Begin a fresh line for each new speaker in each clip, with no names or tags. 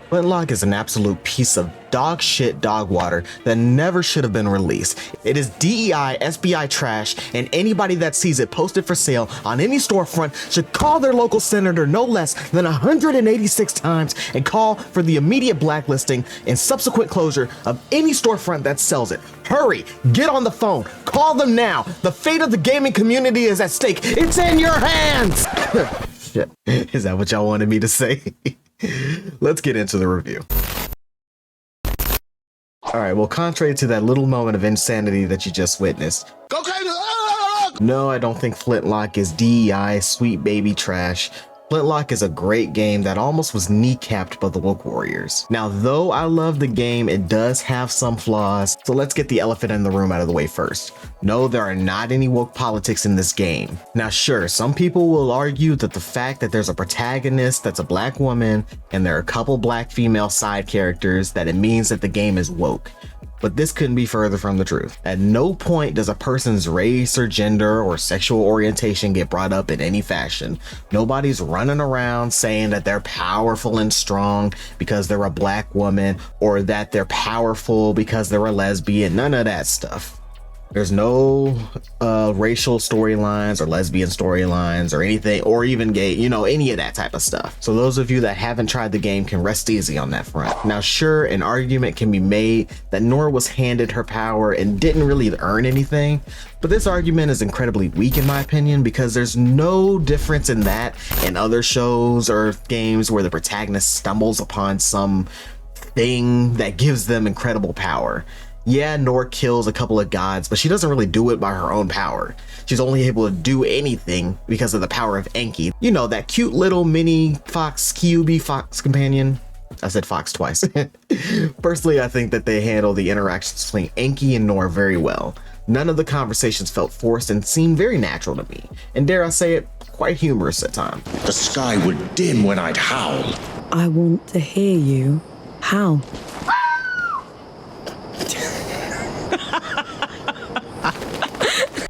Flintlock is an absolute piece of dog shit dog water that never should have been released. It is DEI, SBI trash, and anybody that sees it posted for sale on any storefront should call their local senator no less than 186 times and call for the immediate blacklisting and subsequent closure of any storefront that sells it. Hurry, get on the phone, call them now. The fate of the gaming community is at stake. It's in your hands. Shit. Is that what y'all wanted me to say? Let's get into the review. Alright, well, contrary to that little moment of insanity that you just witnessed, go crazy! No, I don't think Flintlock is DEI sweet baby trash. Flintlock is a great game that almost was kneecapped by the woke warriors. Now, though I love the game, it does have some flaws, so let's get the elephant in the room out of the way first. No, there are not any woke politics in this game. Now, sure, some people will argue that the fact that there's a protagonist that's a black woman and there are a couple black female side characters, that it means that the game is woke. But this couldn't be further from the truth. At no point does a person's race or gender or sexual orientation get brought up in any fashion. Nobody's running around saying that they're powerful and strong because they're a black woman, or that they're powerful because they're a lesbian. None of that stuff. There's no racial storylines or lesbian storylines or anything, or even gay, you know, any of that type of stuff. So those of you that haven't tried the game can rest easy on that front. Now, sure, an argument can be made that Nor was handed her power and didn't really earn anything, but this argument is incredibly weak in my opinion, because there's no difference in that in other shows or games where the protagonist stumbles upon some thing that gives them incredible power. Yeah, Nor kills a couple of gods, but she doesn't really do it by her own power. She's only able to do anything because of the power of Enki. You know, that cute little mini fox, QB fox companion. I said fox twice. Personally, I think that they handle the interactions between Enki and Nor very well. None of the conversations felt forced and seemed very natural to me. And dare I say it, quite humorous at times.
The sky would dim when I'd howl.
I want to hear you howl.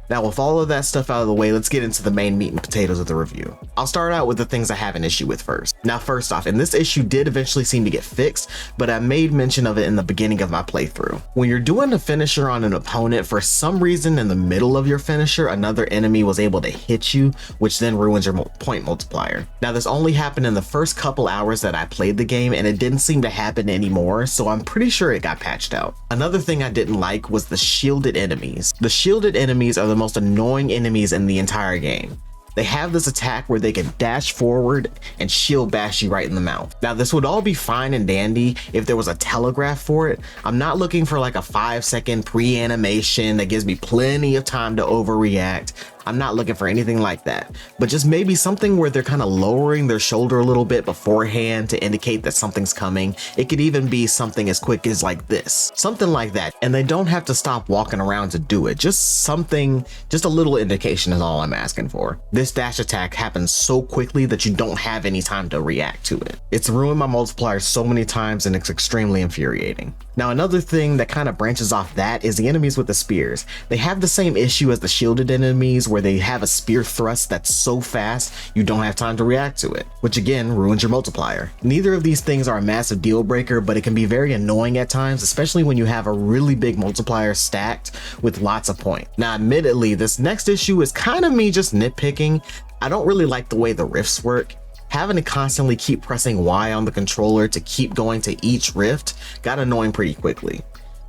Now, with all of that stuff out of the way, let's get into the main meat and potatoes of the review. I'll start out with the things I have an issue with first. Now, first off, and this issue did eventually seem to get fixed, but I made mention of it in the beginning of my playthrough. When you're doing a finisher on an opponent, for some reason in the middle of your finisher, another enemy was able to hit you, which then ruins your point multiplier. Now, this only happened in the first couple hours that I played the game, and it didn't seem to happen anymore, so I'm pretty sure it got patched out. Another thing I didn't like was the shielded enemies. The shielded enemies are the most annoying enemies in the entire game. They have this attack where they can dash forward and shield bash you right in the mouth. Now, this would all be fine and dandy if there was a telegraph for it. I'm not looking for like a 5-second pre-animation that gives me plenty of time to overreact. I'm not looking for anything like that, but just maybe something where they're kind of lowering their shoulder a little bit beforehand to indicate that something's coming. It could even be something as quick as like this, something like that. And they don't have to stop walking around to do it. Just something, just a little indication is all I'm asking for. This dash attack happens so quickly that you don't have any time to react to it. It's ruined my multiplier so many times and it's extremely infuriating. Now, another thing that kind of branches off that is the enemies with the spears. They have the same issue as the shielded enemies, where they have a spear thrust that's so fast you don't have time to react to it, which again ruins your multiplier. Neither of these things are a massive deal breaker, but it can be very annoying at times, especially when you have a really big multiplier stacked with lots of points. Now, admittedly, this next issue is kind of me just nitpicking. I don't really like the way the rifts work. Having to constantly keep pressing Y on the controller to keep going to each rift got annoying pretty quickly.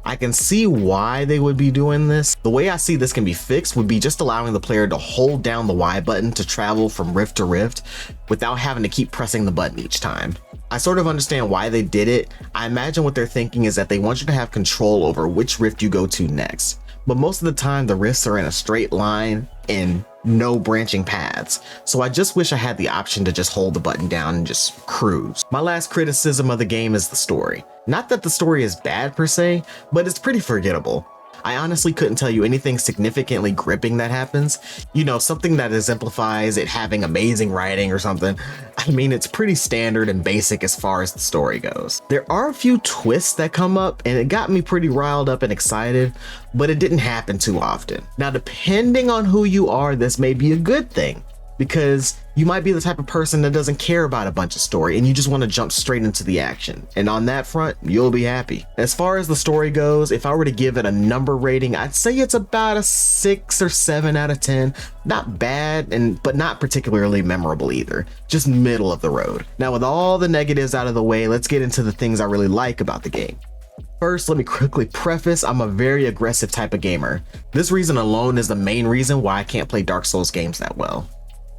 I can see why they would be doing this. The way I see this can be fixed would be just allowing the player to hold down the Y button to travel from rift to rift without having to keep pressing the button each time. I sort of understand why they did it. I imagine what they're thinking is that they want you to have control over which rift you go to next. But most of the time the rifts are in a straight line and no branching paths, so I just wish I had the option to just hold the button down and just cruise. My last criticism of the game is the story. Not that the story is bad per se, but it's pretty forgettable. I honestly couldn't tell you anything significantly gripping that happens. You know, something that exemplifies it having amazing writing or something. I mean, it's pretty standard and basic as far as the story goes. There are a few twists that come up and it got me pretty riled up and excited, but it didn't happen too often. Now, depending on who you are, this may be a good thing. because you might be the type of person that doesn't care about a bunch of story and you just want to jump straight into the action. And on that front, you'll be happy. As far as the story goes, if I were to give it a number rating, I'd say it's about a 6 or 7 out of 10. Not bad, but not particularly memorable either. Just middle of the road. Now, with all the negatives out of the way, let's get into the things I really like about the game. First, let me quickly preface, I'm a very aggressive type of gamer. This reason alone is the main reason why I can't play Dark Souls games that well.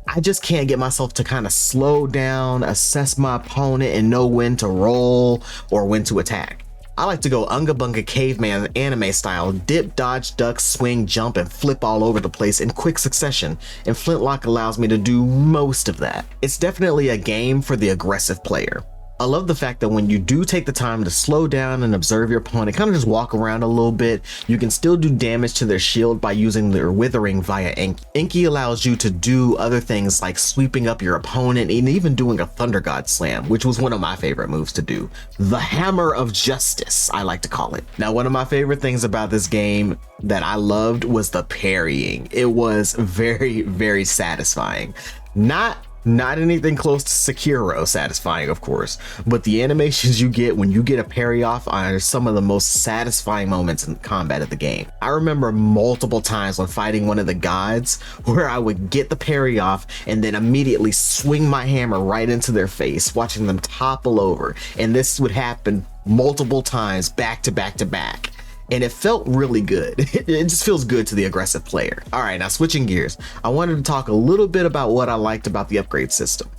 I just can't get myself to kind of slow down, assess my opponent, and know when to roll or when to attack. I like to go Unga Bunga Caveman anime style, dip, dodge, duck, swing, jump, and flip all over the place in quick succession, and Flintlock allows me to do most of that. It's definitely a game for the aggressive player. I love the fact that when you do take the time to slow down and observe your opponent, kind of just walk around a little bit, you can still do damage to their shield by using their withering via Inky. Inky allows you to do other things like sweeping up your opponent and even doing a Thunder God Slam, which was one of my favorite moves to do. The Hammer of Justice, I like to call it. Now, one of my favorite things about this game that I loved was the parrying. It was very, very satisfying. Not anything close to Sekiro satisfying, of course, but the animations you get when you get a parry off are some of the most satisfying moments in combat of the game. I remember multiple times when fighting one of the gods where I would get the parry off and then immediately swing my hammer right into their face, watching them topple over, and this would happen multiple times back to back to back. And it felt really good. It just feels good to the aggressive player. All right, now switching gears, I wanted to talk a little bit about what I liked about the upgrade system.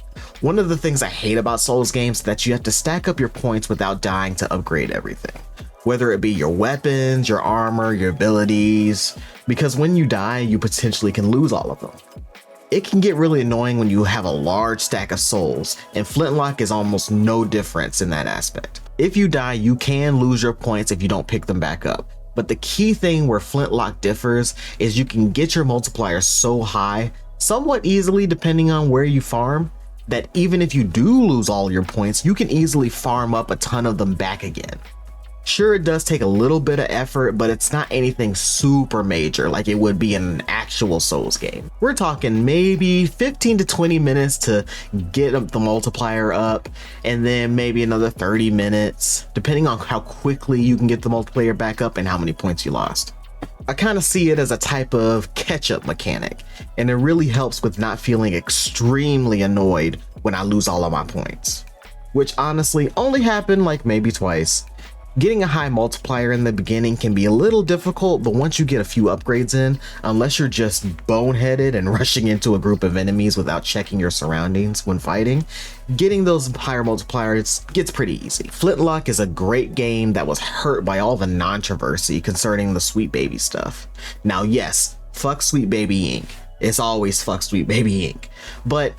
One of the things I hate about Souls games is that you have to stack up your points without dying to upgrade everything. Whether it be your weapons, your armor, your abilities, because when you die, you potentially can lose all of them. It can get really annoying when you have a large stack of souls, and Flintlock is almost no difference in that aspect. If you die, you can lose your points if you don't pick them back up. But the key thing where Flintlock differs is you can get your multiplier so high, somewhat easily depending on where you farm, that even if you do lose all your points, you can easily farm up a ton of them back again. Sure, it does take a little bit of effort, but it's not anything super major like it would be in an actual Souls game. We're talking maybe 15 to 20 minutes to get the multiplier up, and then maybe another 30 minutes, depending on how quickly you can get the multiplier back up and how many points you lost. I kind of see it as a type of catch-up mechanic, and it really helps with not feeling extremely annoyed when I lose all of my points, which honestly only happened like maybe twice. Getting a high multiplier in the beginning can be a little difficult, but once you get a few upgrades in, unless you're just boneheaded and rushing into a group of enemies without checking your surroundings when fighting, getting those higher multipliers gets pretty easy. Flintlock is a great game that was hurt by all the controversy concerning the Sweet Baby stuff. Now yes, fuck Sweet Baby Inc. It's always fuck Sweet Baby Inc. But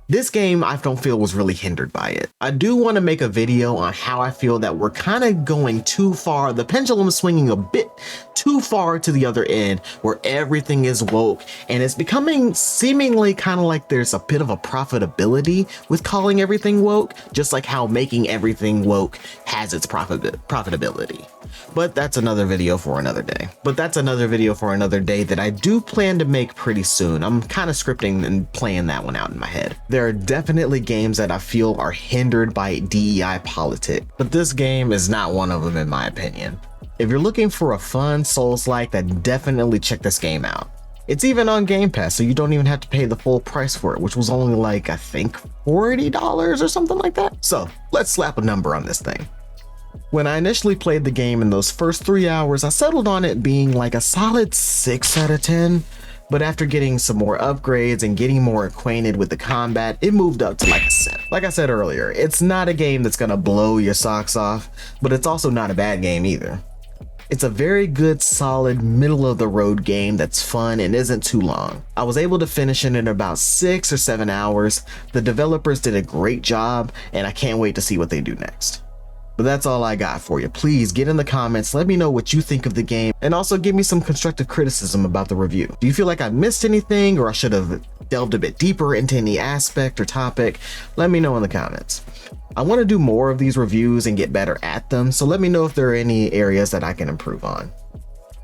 this game I don't feel was really hindered by it. I do want to make a video on how I feel that we're kind of going too far. The pendulum is swinging a bit too far to the other end where everything is woke, and it's becoming seemingly kind of like there's a bit of a profitability with calling everything woke, just like how making everything woke has its profitability. But that's another video for another day. That I do plan to make pretty soon. I'm kind of scripting and playing that one out in my head. There are definitely games that I feel are hindered by DEI politics, but this game is not one of them in my opinion. If you're looking for a fun Souls-like, then definitely check this game out. It's even on Game Pass, so you don't even have to pay the full price for it, which was only like, I think $40 or something like that. So let's slap a number on this thing. When I initially played the game in those first 3 hours, I settled on it being like a solid 6 out of 10. But after getting some more upgrades and getting more acquainted with the combat, it moved up to like a 7. Like I said earlier, it's not a game that's gonna blow your socks off, but it's also not a bad game either. It's a very good, solid, middle of the road game that's fun and isn't too long. I was able to finish it in about 6 or 7 hours. The developers did a great job, and I can't wait to see what they do next. But that's all I got for you. Please get in the comments, let me know what you think of the game, and also give me some constructive criticism about the review. Do you feel like I missed anything, or I should have delved a bit deeper into any aspect or topic? Let me know in the comments. I want to do more of these reviews and get better at them, so let me know if there are any areas that I can improve on.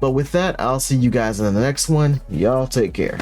But with that, I'll see you guys in the next one. Y'all take care.